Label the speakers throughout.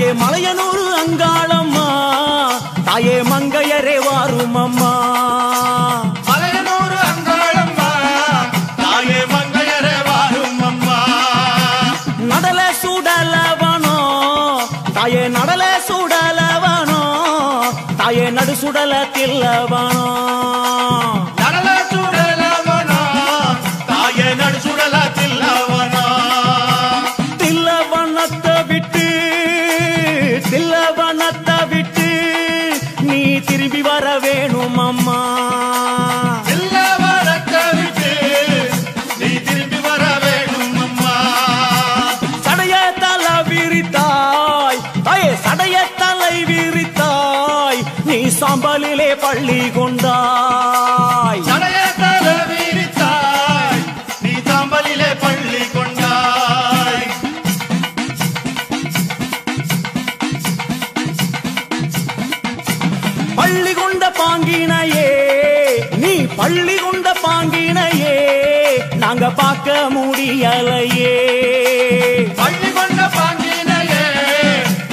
Speaker 1: தாயே மலையனூர் அங்காளம்மா தாயே மங்கையரே வாரும் அம்மா
Speaker 2: மலையனூர் அங்காளம்மா தாயே மங்கையரே வாரும் அம்மா
Speaker 1: நடல சுடலவனோ தாயே நடல சுடலவனோ தாயே நடு சுடல தில்லவனோ
Speaker 2: நடல சுடலவனோ தாயே நடு சுடல தில்லவனோ
Speaker 1: தில்லவனத்தை விட்டு நீ திரும்பி வர வேணும் அம்மா
Speaker 2: தில்லவனத்தை விட்டு நீ திரும்பி வர வேணும் அம்மா
Speaker 1: சடைய தலை விரித்தாய் தாயே சடைய தலை விரித்தாய் நீ சாம்பலிலே பள்ளி கொண்டாய்
Speaker 2: சடைய தலை விரித்தாய் நீ சாம்பலிலே பள்ளி கொண்டாய்
Speaker 1: பள்ளி கொண்ட பாங்கினையே நீ பள்ளி கொண்ட பாங்கினையே நாங்க பார்க்க முடியலையே
Speaker 2: பள்ளி கொண்ட பாங்கினையே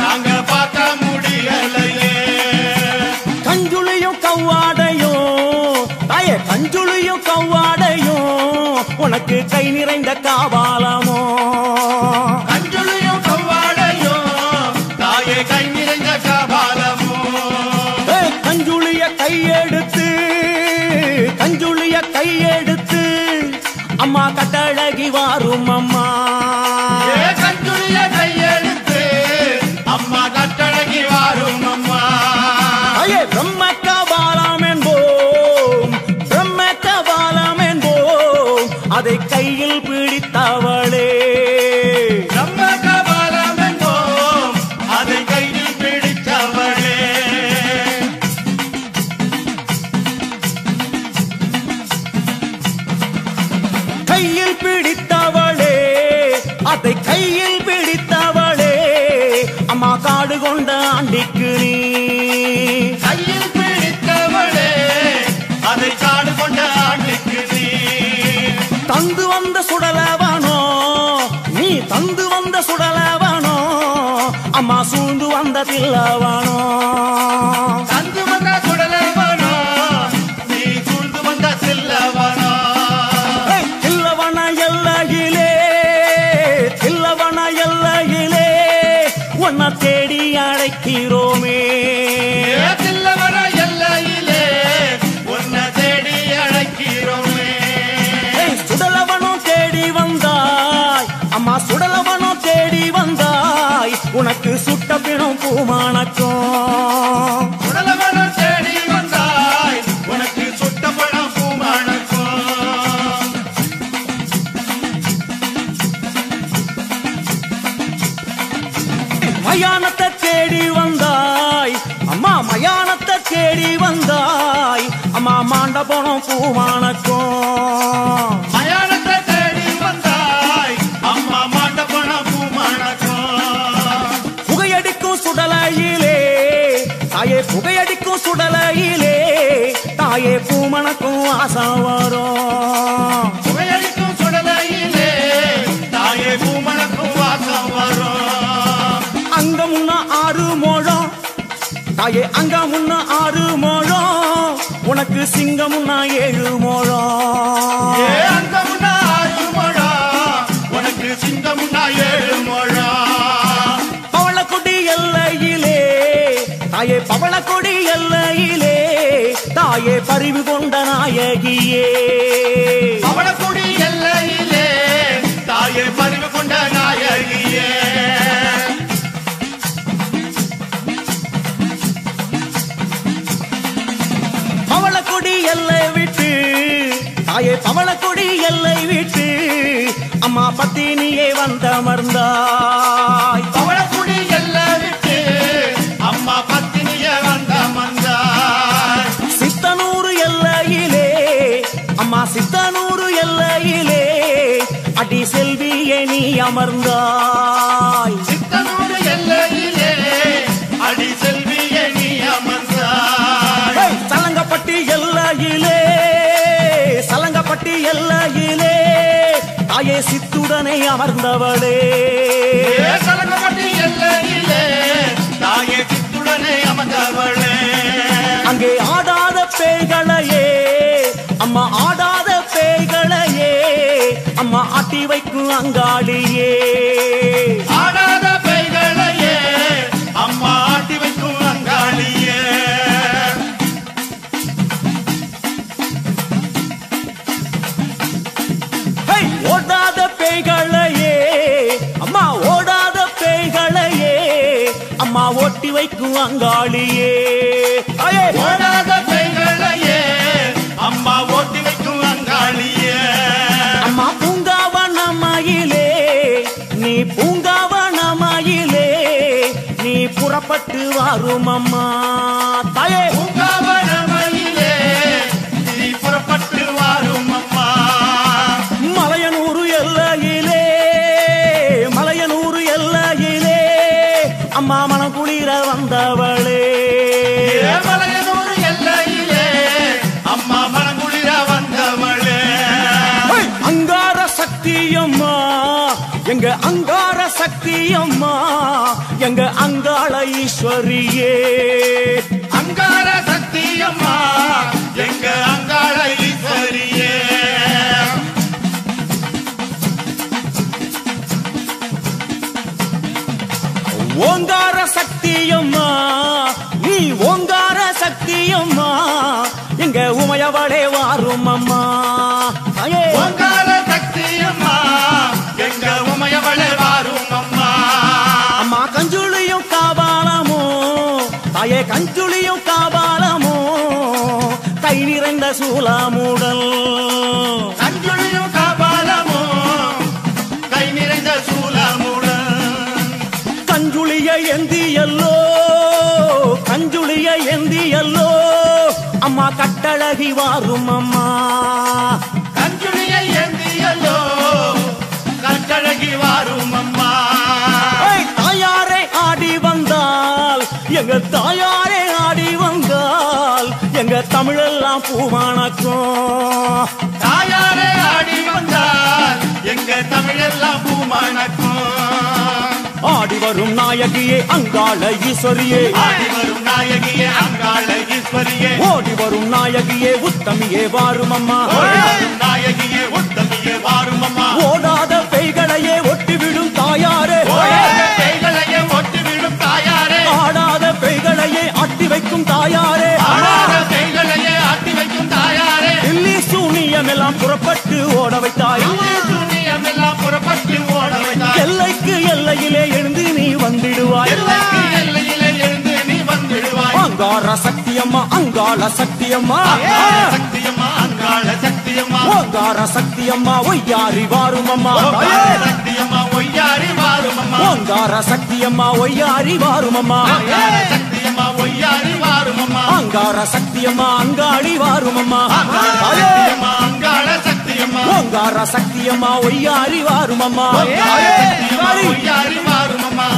Speaker 2: நாங்க பார்க்க முடியலையே
Speaker 1: கஞ்சுளியும் கவ்வாடையும் தாயே கஞ்சுளியும் கவ்வாடையும் உனக்கு கை நிறைந்த காபாலமோ
Speaker 2: கஞ்சுளியும் கவ்வாடையும் தாயே கை நிறைந்த காபாலமோ
Speaker 1: கஞ்சுளிய கையெடுத்து அம்மா கட்டழகி வாரும் அம்மா
Speaker 2: கஞ்சுளிய கையெடுத்து அம்மா கட்டழகி வாரும் அம்மா
Speaker 1: ஐயே பிரம்ம கபாலம் என்போம் அதை கையில் பிடித்தவளே
Speaker 2: பிரம்ம கபாலம் என்போம் அதை கையில் பிடித்தவளே
Speaker 1: கையில் பிடித்தவளே அதை கையில் பிடித்தவளே அம்மா காடு கொண்ட ஆண்டிக்கு நீ
Speaker 2: கையில் பிடித்தவளே அதை காடு கொண்ட ஆண்டிக்கு நீ
Speaker 1: தந்து வந்த சுடலவனோ நீ தந்து வந்த சுடலவனோ அம்மா சூழ்ந்து வந்த தில்லவனோ
Speaker 2: தந்து வந்த சுடலவனோ நீ சூழ்ந்து வந்த தில்லவனோ தில்லவன எல்லையிலே உன்னை தேடி அழைக்கிறோமே தில்லவன எல்லையிலே உன்னை தேடி அழைக்கிறோமே
Speaker 1: சுடலவனும் தேடி வந்தாய் அம்மா சுடலவனும் தேடி வந்தாய் உனக்கு சுட்ட பிணம் பூமானக்கும்
Speaker 2: சுடலவனும் தேடி வந்தாய் உனக்கு சுட்ட பிணம் பூமானக்கும்
Speaker 1: மயானத்தை தேடி வந்தாய் அம்மா மயானத்தை தேடி வந்தாய் அம்மா மாண்ட போனோம் பூமானக்கும்
Speaker 2: மயானத்தை தேடி வந்தாய் அம்மா மாண்ட போனோம் பூமானக்கும்
Speaker 1: புகையடிக்கும் சுடலையிலே தாயே புகையடிக்கும் சுடலையிலே தாயே பூமணக்கும் ஆசை வரும்
Speaker 2: புகையடிக்கும் சுடலையிலே தாயே பூமணக்கும் வாசம் வரும்
Speaker 1: அங்க முன்ன 6 முழம் தாயே அங்க முன்ன 6 முழம் உனக்கு சிங்கம் முன்ன 7 முழம்
Speaker 2: அங்க முன்ன 6 முழம் உனக்கு சிங்கம் முன்ன 7 முழம்
Speaker 1: பவளக்கொடி எல்லையிலே தாயே பவளக்கொடி எல்லையிலே தாயே பரிவு கொண்ட நாயகியே
Speaker 2: பவளக்கொடி எல்லையிலே தாயே பரிவு கொண்ட நாயகியே
Speaker 1: பவளக்கொடி எல்லை விட்டு தாயே பவளக்கொடி எல்லை விட்டு அம்மா பத்தினியே வந்தமர்ந்தாய்
Speaker 2: பவளக்கொடி எல்லை விட்டு அம்மா பத்தினியே வந்தமர்ந்தாய்
Speaker 1: சித்தனூர் எல்லையிலே அம்மா சித்தனூர் எல்லையிலே அடி செல்வியே நீ அமர்ந்தாய்
Speaker 2: சித்தனூர் எல்லையிலே அடி செல்வியே நீ அமர்ந்தாய்
Speaker 1: சலங்கப்பட்டி எல்லையிலே தாயே சித்துடனே அமர்ந்தவளே
Speaker 2: சலங்கப்பட்டி எல்லையிலே வந்தவளே
Speaker 1: அங்கே ஆடாத பேய்களையே அம்மா ஆடாத பேய்களையே அம்மா ஆட்டி வைக்கும் அங்காளியே
Speaker 2: ஆடாத பேய்களையே அம்மா ஆட்டி வைக்கும் அங்காளியே
Speaker 1: ஓடாத பேய்களையே அம்மா ஓடாத பேய்களையே அம்மா ஓட்டி வைக்கும் அங்காளியே
Speaker 2: ஓடாத பேய்களையே அம்மா ஓட்டி வைக்கும் அங்காளியே
Speaker 1: அம்மா பூங்காவனமயிலே நீ பூங்காவனமயிலே நீ புறப்பட்டு வாரும் அம்மா தாயே
Speaker 2: பூங்காவனமயிலே நீ புறப்பட்டு வாரும் அம்மா
Speaker 1: மலையனூர் எல்லையிலே மலையனூர் எல்லையிலே அம்மா மனக்குளிர வந்தவளே
Speaker 2: மலையனூர் எல்லையிலே அம்மா மனங்குளிர வந்தவளே
Speaker 1: அங்கார சக்தியம்மா எங்க அங்கார சக்தியம்மா எங்க அங்காள ஈஸ்வரியே
Speaker 2: அங்கார சக்தியம்மா எங்க அங்காள ஈஸ்வரியே
Speaker 1: ஓங்கார சக்தியம்மா நீ ஓங்கார சக்தியம்மா எங்க உமையவளே வாரும் அம்மா
Speaker 2: ஓங்கார சக்தியம்மா எங்க உமையவளே வாரும் அம்மா
Speaker 1: அம்மா கஞ்சுளியும் காபாலமோ தாயே கஞ்சுளியும் காபாலமோ கை நிறைந்த சூலாமுடல்
Speaker 2: கஞ்சுளியும் காபாலமோ கை நிறைந்த சூலமுடன்
Speaker 1: கஞ்சுளிய எந்தியல்லோ கஞ்சுளிய எந்தியல்லோ அம்மா கட்டழகி வாரும் அம்மா
Speaker 2: கஞ்சுளியை ஏந்தியல்லோ கட்டழகி வாரும் அம்மா
Speaker 1: தாயாரே ஆடி வந்தால் எங்க தாயாரே ஆடி வந்தால் எங்க தமிழெல்லாம் பூமானக்கும்
Speaker 2: தாயாரே ஆடி வந்தால் எங்க தமிழெல்லாம் பூமானக்கும்
Speaker 1: ஆடி வரும் நாயகியே அங்காள ஈஸ்வரியே
Speaker 2: ஆடி வரும் நாயகியே அங்காள ஈஸ்வரியே
Speaker 1: ஓடி வரும் நாயகியே உத்தமியே வாரும் அம்மா
Speaker 2: ஓடி வரும் நாயகியே உத்தமியே வாரும் அம்மா
Speaker 1: ஓடாத பெய்களையே ஒட்டிவிடும் தாயாரே
Speaker 2: ஓடாத பேய்களையே ஒட்டிவிடும் தாயாரே
Speaker 1: ஆடாத பெய்களையே ஆட்டி வைக்கும் தாயாரே
Speaker 2: ஆடாத பேய்களையே ஆட்டி வைக்கும் தாயாரே
Speaker 1: தில்லி சூனியம் எல்லாம் புறப்பட்டு ஓட வைத்தாய்
Speaker 2: சூனியம் எல்லாம் புறப்பட்டு ஓட வைத்தாய்
Speaker 1: எல்லைக்கு எல்லையிலே எழுந்து நீ வந்திடுவாய்
Speaker 2: எல்லைக்கு எல்லையிலே எழுந்து நீ வந்திடுவாய்
Speaker 1: அங்கார சக்தியம்மா அங்காள சக்தியம்மா
Speaker 2: அங்காள சக்தியம்மா அங்காள சக்தியம்மா
Speaker 1: ஓங்கார சக்தியம்மா ஒய்யாரி வாரும் அம்மா
Speaker 2: அங்காள சக்தியம்மா ஒய்யாரி வாரும் அம்மா
Speaker 1: ஓங்கார சக்தியம்மா ஒய்யாரி வாரும் அம்மா
Speaker 2: அங்காள சக்தியம்மா ஒய்யாரி வாரும் அம்மா
Speaker 1: அங்கார சக்தியம்மா அங்காளி வாரும் அம்மா
Speaker 2: அங்காள சக்தியம்மா அங்காள சக்தியம்மா
Speaker 1: ஓங்கார சக்தியம்மா ஒய்யாரி வாரும் அம்மா
Speaker 2: அங்காள சக்தியம்மா ஒய்யாரி வாரும் அம்மா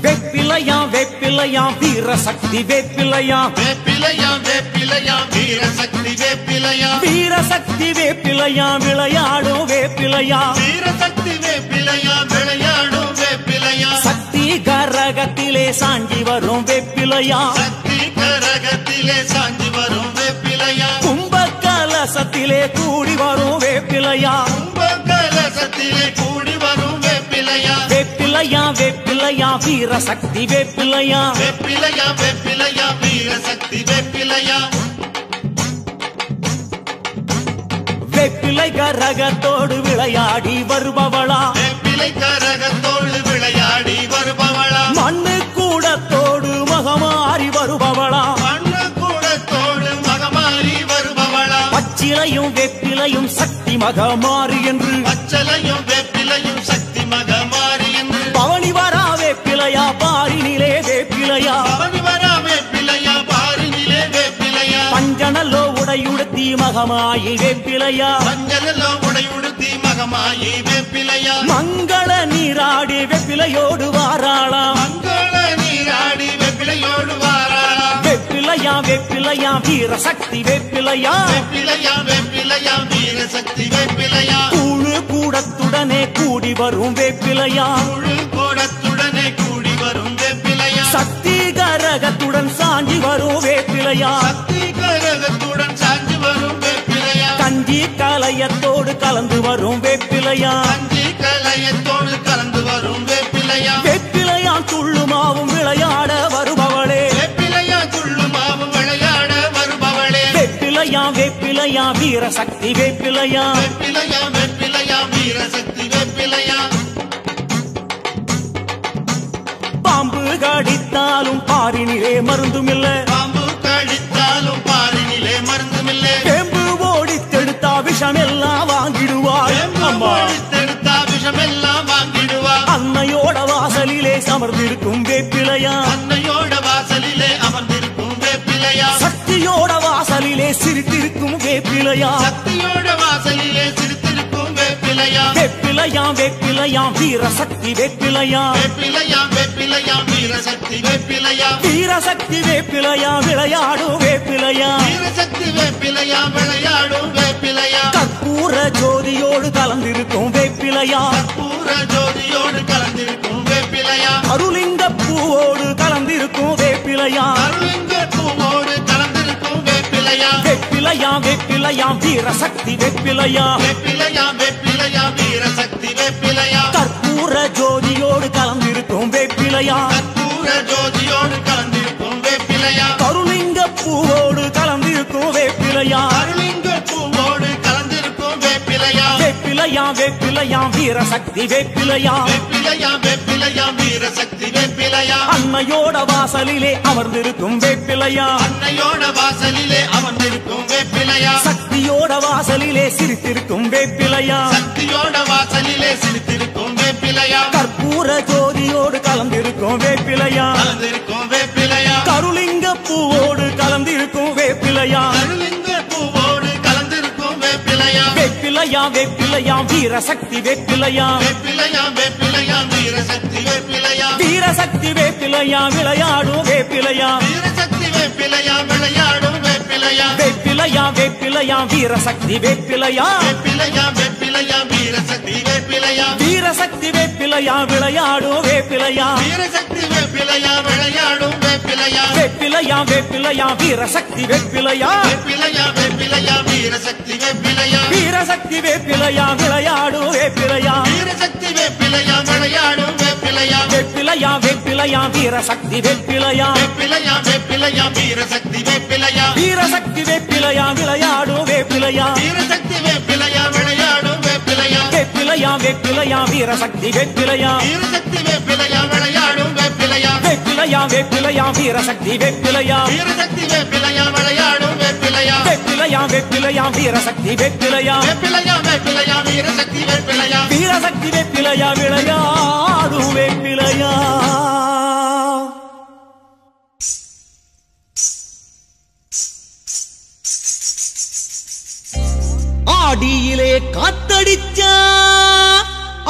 Speaker 1: வேப்பிலையா வேப்பிலையா வீர சக்தி வேப்பிலையா
Speaker 2: வேப்பிலையா வேப்பிலையா வீரசக்தி வேப்பிலையா
Speaker 1: வீரசக்தி வேப்பிலையா விளையாடும் வேப்பிலையா
Speaker 2: வீரசக்தி வேப்பிலையா விளையாடும் வேப்பிலையா
Speaker 1: சக்தி கரகத்திலே சாஞ்சி வரும் வேப்பிலையா
Speaker 2: சக்தி கரகத்திலே சாஞ்சி வரும் வேப்பிலையா
Speaker 1: கும்ப கலசத்திலே கூடி வரும் வேப்பிலையா
Speaker 2: கும்பகலசத்திலே கூடி வரும் வேப்பிலையா
Speaker 1: வேப்பிலையா வேப்பிலையா வீரசக்தி வேப்பிலையா
Speaker 2: வேப்பிலையா வேப்பிலையா வீரசக்தி வேப்பிலையா
Speaker 1: வேப்பிலை கரகத்தோடு விளையாடி வருபவளா
Speaker 2: வேப்பிலை கரகத்தோடு விளையாடி வருபவளா
Speaker 1: மண்ணு கூடத்தோடு மகமாறி வருபவளா
Speaker 2: மண்ணு கூடத்தோடு மகமாறி வருபவளா
Speaker 1: பச்சிலையும் வேப்பிலையும் சக்தி மகமாறி என்று
Speaker 2: பச்சலையும் வேப்பிலையும் சக்தி மகமாறி என்று
Speaker 1: பவனி வரா வேப்பிலையா பாரினிலே வேப்பிலையா
Speaker 2: பவனி வரா வேப்பிலையா பாரினிலே வேப்பிலையா
Speaker 1: பஞ்சனல்லோ உடையுடுத்தி மகமாயி வேப்பிலையா
Speaker 2: மஞ்சளோ உடையுடுத்தி மகமாயி வேப்பிலையா
Speaker 1: மங்கள நீராடி வெப்பிலையோடு வாராளாம்
Speaker 2: மங்கள நீராடி வேப்பிலையோடு வாராளா
Speaker 1: வெப்பிலை வேப்பிலையா வேப்பிலையா வீர சக்தி வேப்பிலையா
Speaker 2: வேப்பிலையா வேப்பிலையா வீர சக்தி வேப்பிலையா
Speaker 1: கூழு கூடத்துடனே கூடி வரும் வேப்பிலையா
Speaker 2: கூழு கூடத்துடனே கூடி வரும் வேப்பிலையா
Speaker 1: சக்தி கரகத்துடன் சாஞ்சி வரும் வேப்பிலையா
Speaker 2: சக்தி கரகத்துடன் சாஞ்சி வரும் வேப்பிலையா
Speaker 1: கஞ்சி கலையத்தோடு கலந்து வரும் வேப்பிலையா
Speaker 2: கஞ்சி கலையத்தோடு கலந்து வரும் வேப்பிலையா
Speaker 1: வேப்பிலையா துள்ளுமாவும் விளையாட வருபவளே
Speaker 2: வேப்பிலையா துள்ளுமாவும் விளையாட வருபவளே
Speaker 1: வேப்பிலையா வேப்பிலையா வீர சக்தி வேப்பிலையா
Speaker 2: வேப்பிலையா வேப்பிலையா வீர சக்தி வேப்பிலையா
Speaker 1: பாம்பு கடித்தாலும் பாரினிலே மருந்துமில்லை
Speaker 2: பாம்பு கடித்தாலும் பாரினிலே மருந்துமில்லை
Speaker 1: வேம்பு ஓடித்தெடுத்தா விஷமெல்லாம் வாங்கிடுவாள் அம்மா
Speaker 2: தெடுத்தா விஷமெல்லாம் வாங்கிடுவா
Speaker 1: அன்னையோட வாசலிலே அமர்ந்திருக்கும் வேப்பிலையா
Speaker 2: அன்னையோட வாசலிலே அமர்ந்திருக்கும் வேப்பிலையா
Speaker 1: சக்தியோட வாசலிலே சிரித்திருக்கும் வேப்பிலையா
Speaker 2: சக்தியோட வாசலிலே சிரித்திருக்கும் வேப்பிலையா
Speaker 1: வேப்பிலையா வேப்பிலையா வீர சக்தி வேப்பிலையா
Speaker 2: வேப்பிலையா வேப்பிலையா வீர சக்தி வேப்பிலையா
Speaker 1: வீர சக்தி வேப்பிலையா விளையாடும் வேப்பிலையா
Speaker 2: வீர சக்தி வேப்பிலையா விளையாடும் வேப்பிலையா
Speaker 1: கற்பூர ஜோதியோடு கலந்திருக்கும் வேப்பிலையா
Speaker 2: கற்பூர ஜோதியோடு கலந்திருக்கும் வேப்பிலையா
Speaker 1: அருளிங்க பூவோடு கலந்திருக்கும் வேப்பிலையா
Speaker 2: அருளிங்க பூவோடு கலந்திருக்கும் வேப்பிலையா
Speaker 1: வேப்பிலையா வேப்பிலையா வீர சக்தி வேப்பிலையா
Speaker 2: வேப்பிலையா வேப்பிலையா வீர சக்தி வேப்பிலையா
Speaker 1: கற்பூர ஜோதியோடு கலந்திருக்கும் வேப்பிலையா
Speaker 2: கற்பூர ஜோதியோடு கலந்திருக்கும் வேப்பிலையா
Speaker 1: கருளிங்க பூவோடு கலந்திருக்கும் வேப்பிலையா
Speaker 2: அருளிங்க பூவோடு கலந்திருக்கும் வேப்பிலையா
Speaker 1: வேப்பிலையா வேப்பிலையா வீர சக்தி வேப்பிலையா
Speaker 2: வேப்பிலையா வேப்பிலையா வீர சக்தி வேப்பிலையா
Speaker 1: அன்னையோட வாசலிலே அமர்ந்திருக்கும் வேப்பிலையா
Speaker 2: அன்னையோட வாசலிலே அமர்ந்திருக்கும் வேப்பிலையா
Speaker 1: சக்தியோட வாசலிலே சிரித்திருக்கும் வேப்பிலையா
Speaker 2: சக்தியோட வாசலிலே சிரித்திருக்கும் வேப்பிலையா
Speaker 1: கற்பூர ஜோதியோடு கலந்திருக்கும் வேப்பிலையா
Speaker 2: கலந்திருக்கும் வேப்பிலையா
Speaker 1: கருளிங்க பூவோடு கலந்திருக்கும் வேப்பிலையா
Speaker 2: அருளிங்க பூவோடு கலந்திருக்கும் வேப்பிலையா
Speaker 1: வேப்பிலையா வேப்பிலையா வீர சக்தி வேப்பிலையா
Speaker 2: வேப்பிலையா வேப்பிலையா வீர சக்தி வேப்பிலையா
Speaker 1: வீர சக்தி வேப்பிலையா விளையாடும் வேப்பிலையா
Speaker 2: வீர சக்தி வேப்பிலையா விளையாடும் வேப்பிலையா
Speaker 1: வேப்பிலையா வேப்பிலையா வீர சக்தி வேப்பிலையா
Speaker 2: வேப்பிலையா வேப்பிலையா வீர சக்தி வேப்பிலையா
Speaker 1: வீர சக்தி வேப்பிலையா விளையாடும் வேப்பிலையா
Speaker 2: வீர சக்தி வேப்பிலையா விளையாடும் வேப்பிலையா
Speaker 1: வேப்பிலையா வேப்பிலையா வீர சக்தி வேப்பிலையா
Speaker 2: வேப்பிலையா வேப்பிலையா வீர சக்தி வேப்பிலையா
Speaker 1: வீர சக்தி வேப்பிலையா விளையாடும் வேப்பிலையா
Speaker 2: வீர சக்தி வேப்பிலையா விளையாடும் வேப்பிலையா
Speaker 1: வேப்பிலையா வேப்பிலையா வீர சக்தி வேப்பிலையா
Speaker 2: வேப்பிலையா வேப்பிலையா வீர சக்தி வேப்பிலையா
Speaker 1: வீர சக்தி வேப்பிலையா விளையாடும் வேப்பிலையா
Speaker 2: வீர சக்தி வேப்பிலையா விளையாடும் வேப்பிலையா
Speaker 1: வேப்பிலையா வேப்பிலையா வீர சக்தி வேப்பிலையா
Speaker 2: வீர சக்தி வேப்பிலையா விளையாடும் வேப்பிலையா
Speaker 1: வேப்பிலையா வேப்பிலையா வீர சக்தி வேப்பிலையா
Speaker 2: வீர சக்தி வேப்பிலையா விளையாடும் வேப்பிலையா
Speaker 1: வேப்பிலையா வேப்பிலையா வீர சக்தி வேப்பிலையா
Speaker 2: வேப்பிலையா வேப்பிலையா வீர சக்தி வேப்பிலையா
Speaker 1: வீர சக்தி வேப்பிலையா விளையாடும் வேப்பிலையா ஆடியிலே காத்தடிச்சா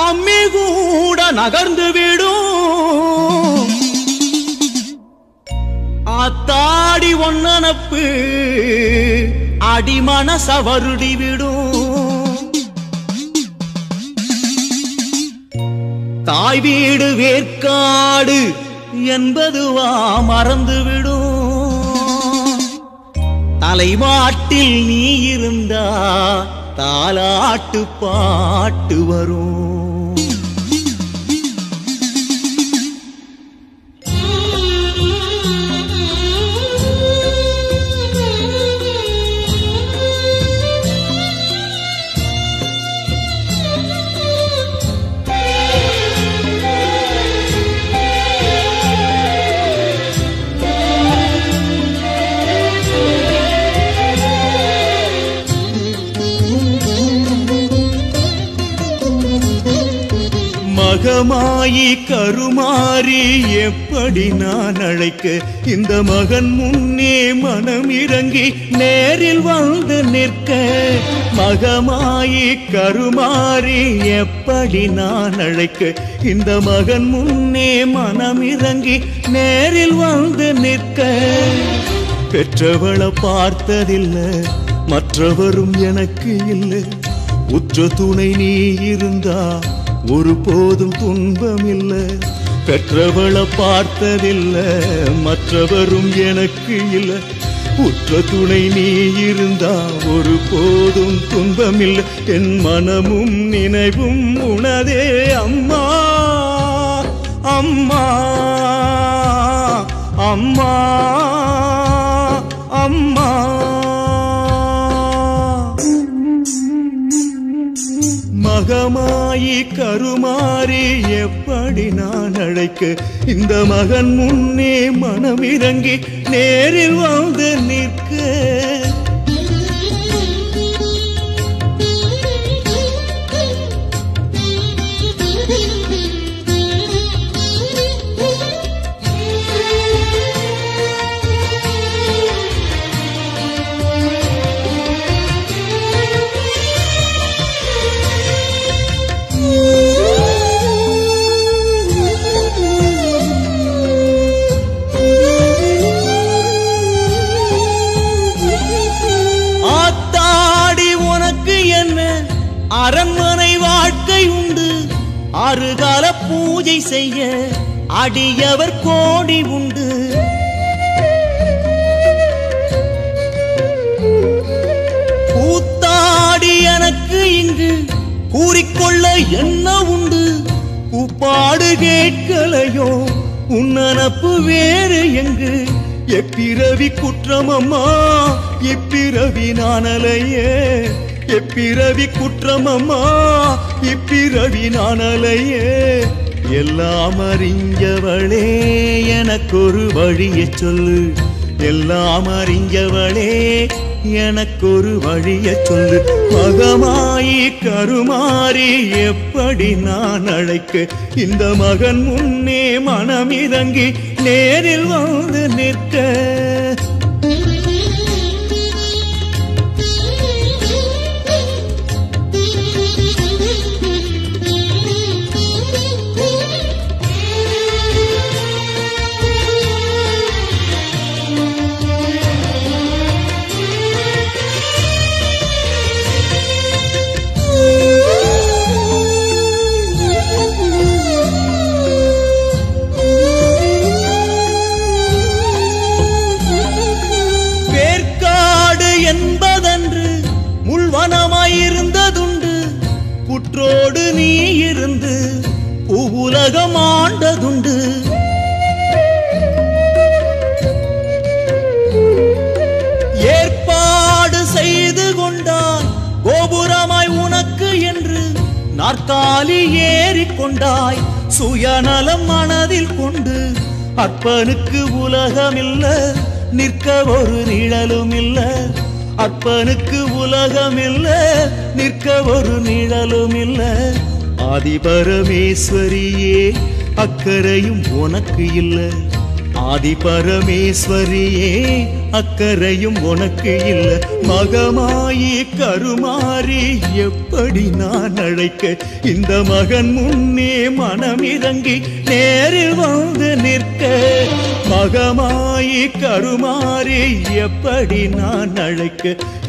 Speaker 1: அம்மி கூட நகர்ந்து விடும் ஆத்தாடி ஒன்னனப்பு அடிமனச வருடி விடும் தாய் வீடு வேர்க்காடு என்பதுவா மறந்துவிடும் தலைமாட்டில் நீ இருந்தா தாலாட்டு பாட்டு வரும் மகமாயி கருமாறி எப்படி நான் அழைக்க இந்த மகன் முன்னே மனம் இறங்கி நேரில் வந்து நிற்க மகமாயி கருமாறி எப்படி நான் அழைக்க இந்த மகன் முன்னே மனம் இறங்கி நேரில் வந்து நிற்க பெற்றவளை பார்த்ததில்லை, மற்றவரும் எனக்கு இல்லை. உற்ற துணை நீ இருந்தா ஒரு போதும் துன்பம் இல்லை. பெற்றவளை பார்த்ததில்லை, மற்றவரும் எனக்கு இல்லை. உற்ற துணை நீ இருந்தா ஒரு போதும் துன்பம் இல்லை. என் மனமும் நினைவும் உனதே அம்மா, அம்மா, அம்மா, அம்மா. மகமாயி கருமாறி எப்படி நான் அழைக்க, இந்த மகன் முன்னே மனமிறங்கி நேரில் வந்து நிற்க. அரண்மனை வாழ்க்கை உண்டு, ஆறுகால பூஜை செய்ய அடியவர் கோடி உண்டு. கூத்தாடி எனக்கு இங்கு கூறிக்கொள்ள என்ன உண்டு? கூப்பாடு கேட்கலையோ உன்னனப்பு வேறு எங்கு? எப்பிறவி குற்றமம்மா இப்பிறவி நானலையே, எப்பிறவி குற்றமம்மா இப்பிறவி நானலையே. எல்லாம் அறிஞ்சவளே எனக்கொரு வழியை சொல்லு, எல்லாம் அறிஞ்சவளே எனக்கொரு வழியை சொல்லு. மகமாயி கருமாறி எப்படி நான் அழைக்க, இந்த மகன் முன்னே மனமிறங்கி நேரில் வந்து நிற்க. என்பதன்று முள்வனமாயிருந்ததுண்டு, புற்றோடு நீ இருந்து உலகம் ஆண்டதுண்டு. ஏற்பாடு செய்து கொண்டாய் கோபுரமாய் உனக்கு என்று, நாற்காலி ஏறிக்கொண்டாய் சுயநலம் மனதில் கொண்டு. அற்பனுக்கு உலகமில்ல, நிற்க ஒரு நிழலும் இல்ல. அற்பனுக்கு உலகமில்ல, நிற்க ஒரு நிழலும் இல்ல. ஆதிபரமேஸ்வரியே அக்கறையும் உனக்கு இல்ல, ஆதிபரமேஸ்வரியே அக்கறையும் உனக்கு இல்ல. மகமாயி கருமாறி எப்படி நான் அழைக்க, இந்த மகன் முன்னே மனமிறங்கி நேரில் வந்து நிற்க. மகமாயி கருமாறி எப்படி நான் அழைக்க,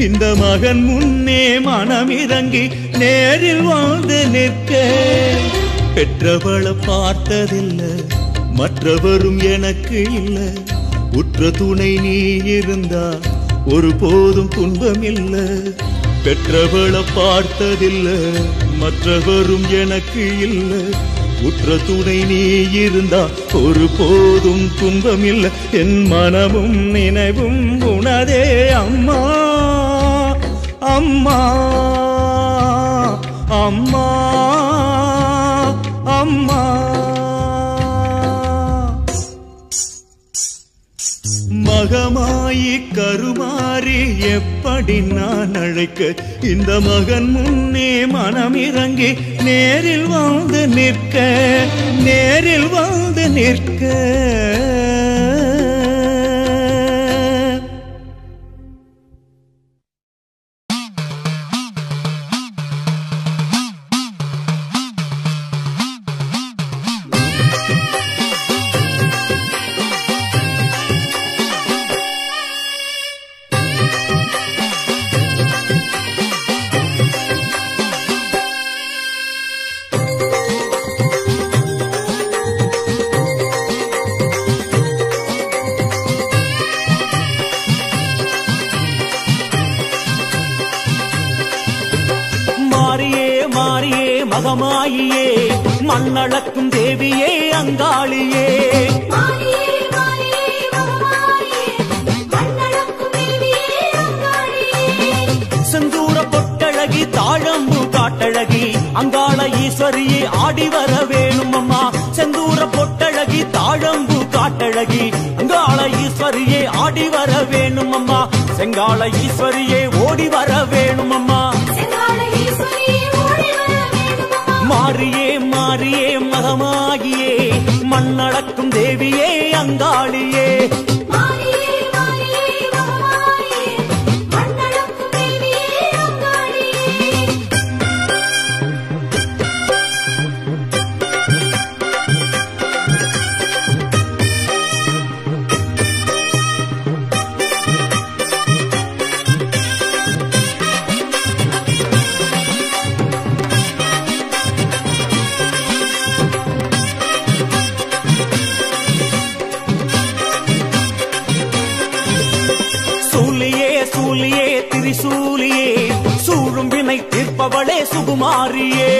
Speaker 1: இந்த மகன் முன்னே மனமிறங்கி நேரில் வந்து நிற்க. பெற்றவளை பார்த்ததில்லை, மற்றவரும் எனக்கு இல்லை. உற்ற துணை நீ இருந்தா ஒரு போதும் துன்பம் இல்லை. பெற்றவளை பார்த்ததில்லை, மற்றவரும் எனக்கு இல்லை. உற்ற துணை நீ இருந்தா ஒரு போதும் துன்பம் இல்லை. என் மனமும் நினைவும் உனதே அம்மா, அம்மா, அம்மா, அம்மா. மகமாயி கருமாறி எப்படி நான் அழைக்க, இந்த மகன் முன்னே மனமிறங்கி நேரில் வந்து நிற்க, நேரில் வந்து நிற்க. மகமாயியே மண்ணளக்கும் தேவியே அங்காளியே செந்தூர பொட்டழகி தாழம்பு காட்டழகி அங்காள ஈஸ்வரியே ஆடி வர வேணும் அம்மா செந்தூர பொட்டழகி தாழம்பு காட்டழகி அங்காள ஈஸ்வரியே ஆடி வர வேணும் அம்மா செங்காள ஈஸ்வரியே ஓடி வர வேணும் அம்மா மாரியே மாரியே மகமாகியே மண்ணளக்கும் தேவியே அங்காளியே திரிசூலியே சூழும் வினை தீர்ப்பவளே சுகுமாரியே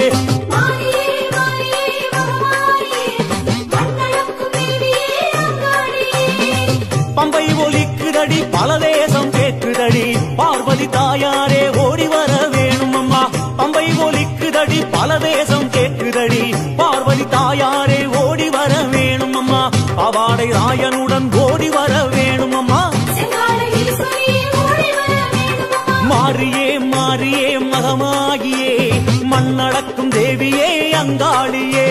Speaker 1: பம்பை ஒலிக்குதடி பல தேசம் கேட்குதடி பார்வதி தாயாரே ஓடி வர வேணும் அம்மா பம்பை ஒலிக்குதடி பல தேசம் கேட்குதடி பார்வதி தாயாரே ஓடி வர வேணும் அம்மா பாவாடை ராயனுடன் ஓடி வர வேணும் அம்மா மாரியே மாரியே மகமாகியே மண்ணளக்கும் தேவியே அங்காளியே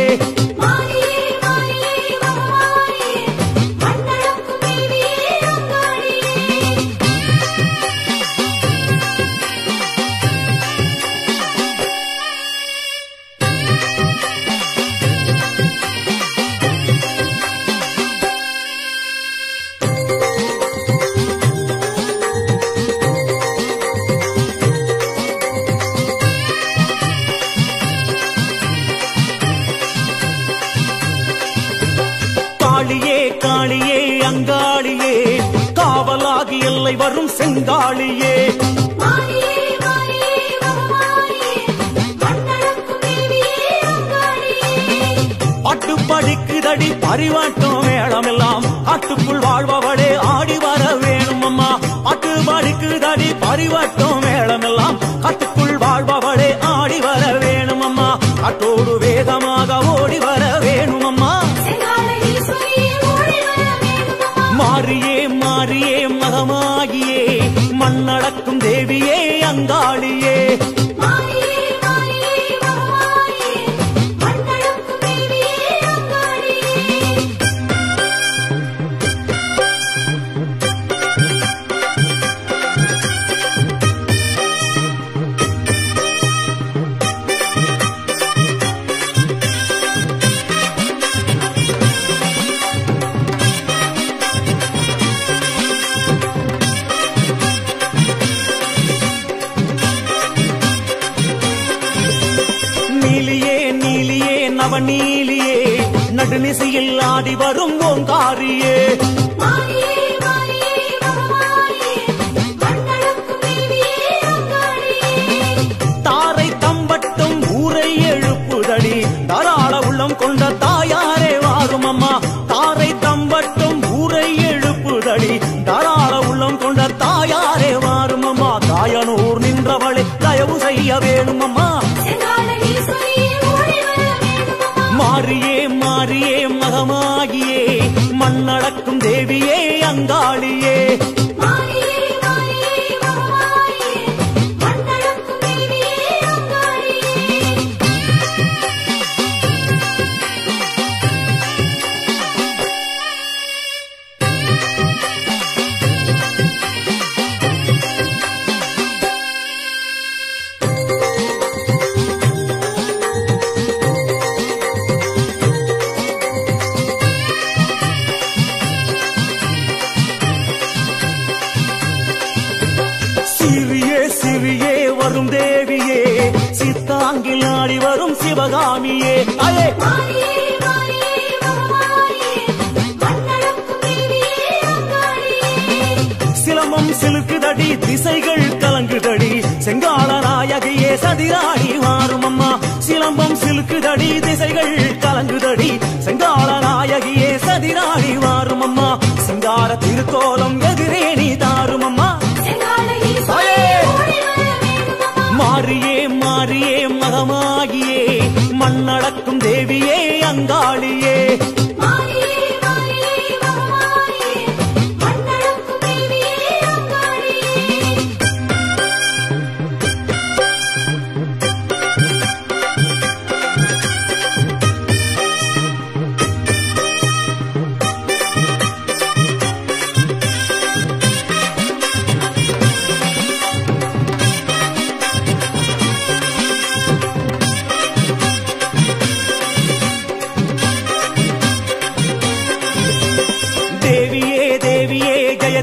Speaker 1: காளியே காளியே அங்காளியே காவலாகி எல்லை வரும் செங்காளியே பாட்டு படிக்குதடி பரிவாட்டம் மேளமெல்லாம் காட்டுக்குள் வாழ்பவளே ஆடி வர வேணும் அம்மா பாட்டு படிக்குதடி பரிவாட்டம் மேளமெல்லாம் காட்டுக்குள் வாழ்பவளே ஆடி வர வேணும் அம்மா காட்டோடு வேகமாக ஓடி வர வேணும் அம்மா மாரியே மாரியே மகமாகியே மண்ணளக்கும் தேவியே அங்காளியே நீலியே நடுநிசையில் ஆடி வரும் ஓங்காரியே தாரை தம்பட்டும் ஊரை எழுப்புதடி தாராள உள்ளம் கொண்ட தாயாரே வாரும் அம்மா தாரை தம்பட்டும் ஊரை எழுப்புதடி தாராள உள்ளம் கொண்ட தாயாரே வாரும் அம்மா தாயனூர் நின்றவளை தயவு செய்ய வேணும் அம்மா மாரியே மாரியே மகமாகியே மண்ணளக்கும் தேவியே அங்காளியே சிறியே வரும் தேவியே சித்தாங்கில் ஆடி வரும் சிவகாமியே அலே சிலம்பம் சிலுக்குதடி திசைகள் கலங்குதடி செங்கால நாயகியே சதிராடி வாரும் அம்மா சிலம்பம் ஒலிக்குதடி திசைகள் கலங்குதடி செங்கால நாயகியே சதிராடி வாரும் அம்மா சிங்கார திருக்கோலம் எதிரே நீ தாரும் அம்மா மாறியே மாறியே மகமாகியே மண்ணடக்கும் தேவியே அங்காளியே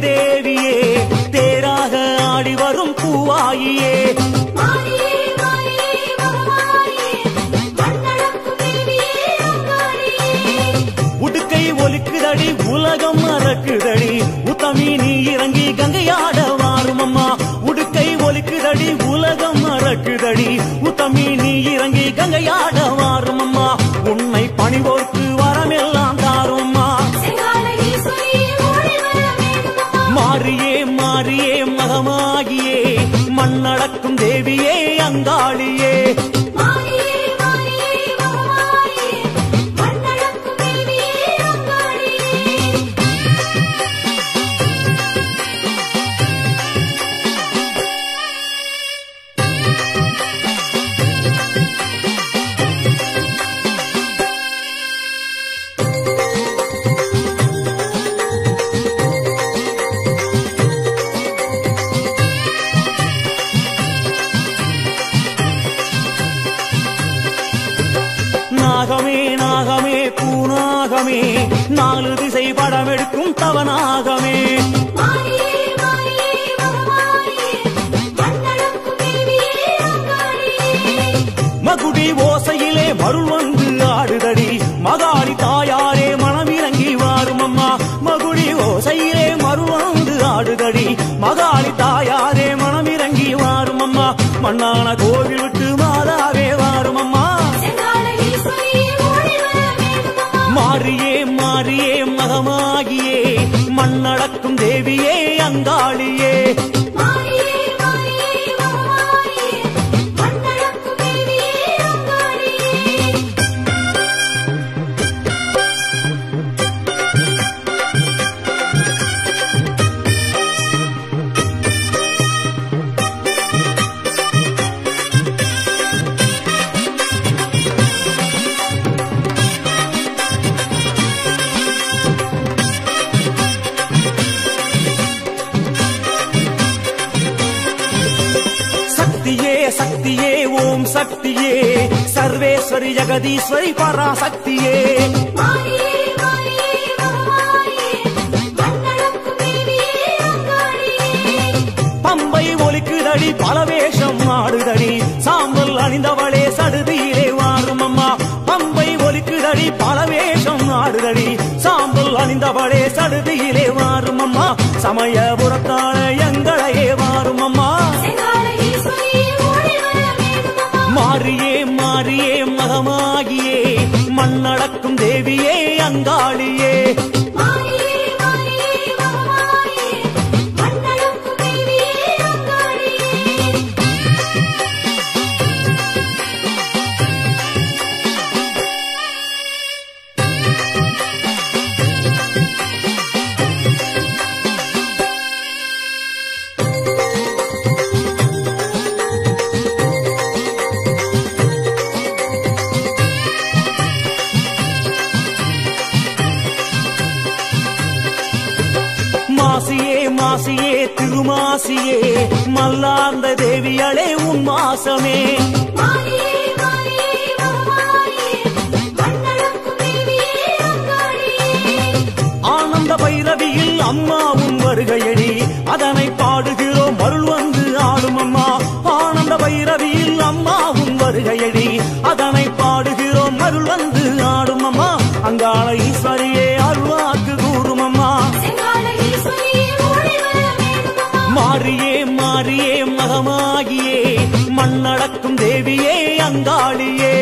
Speaker 1: தேவியே தேராக ஆடி வரும் பூவாயியே உடுக்கை ஒலிக்குதடி உலகம் மறக்குதடி உத்தமி நீ இறங்கி கங்கையாட வாரும் அம்மா உடுக்கை ஒலிக்குதடி உலகம் மறக்குதடி உத்தமி நீ இறங்கி கங்கையாட வாரும் அம்மா உன்னை பணிவோர்க்கு வரமெல்லாம் தாரும் அம்மா மாறியே மாறியே மகமாகியே மண்ணடக்கும் தேவியே அங்காளியே நாகமே நாகமே பூநாகமே நாலு திசை படமெடுக்கும் தவநாகமே மகுடி ஓசையிலே மருள் வந்து ஆடுதடி மகாளி தாயாரே மனமிறங்கி வாரும் அம்மா மகுடி ஓசையிலே மருள் வந்து ஆடுதடி மகாளி தாயாரே மனமிறங்கி வாரும் அம்மா மண்ணான கோவில் விட்டு மாதாவே வாரும் அம்மா மாறியே மாறியே மகமாகியே மண்ணடக்கும் தேவியே அங்காளியே சக்தியே ஓம் சக்தியே சர்வேஸ்வரி ஜெகதீஸ்வரி பராசக்தியே பம்பை ஒலிக்குதடி பலவேஷம் ஆடுதடி சாம்பல் அணிந்தவளே சடுதியிலே வாரும் அம்மா பம்பை ஒலிக்குதடி பலவேஷம் ஆடுதடி சாம்பல் அணிந்தவளே சடுதியிலே வாரும் அம்மா சமயபுரத்தான எங்களையே வாரும் அம்மா மாறியே மாறியே மகமாகியே மண்ணடக்கும் தேவியே அங்காளியே மாசியே மாசியே திருமாசியே மல்லார்ந்த தேவியளே உன் மாசமே ஆனந்த பைரவியில் அம்மா உன் வருகையடி அதனை பாடுகிறோம் அருள் வந்து ஆடும் அம்மா ஆனந்த பைரவியில் அம்மா உன் வருகையடி அதனை பாடுகிறோம் அருள் வந்து ஆடும் அம்மா அங்காள ஈஸ்வரியே அருள்வாக்கு கூறும் அம்மா மாறியே மாறியே மகமாகியே மண்ணடக்கும் தேவியே அங்காளியே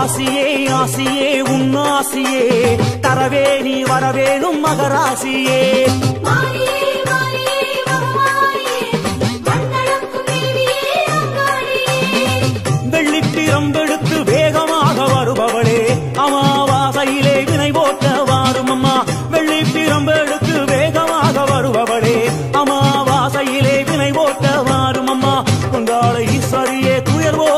Speaker 1: ஆசியே ஆசியே உன்னாசியே தரவே நீ வரவேணும் மகராசியே வெள்ளித்திரம்பெடுத்து வேகமாக வருபவளே அமாவாசையிலே வினை போட்ட வாரும் அம்மா வெள்ளித்திரம்பெடுத்து வேகமாக வருபவளே அமாவாசையிலே வினை போட்ட வாரும் அம்மா கொண்டாள ஈஸ்வரியே துயர்வோ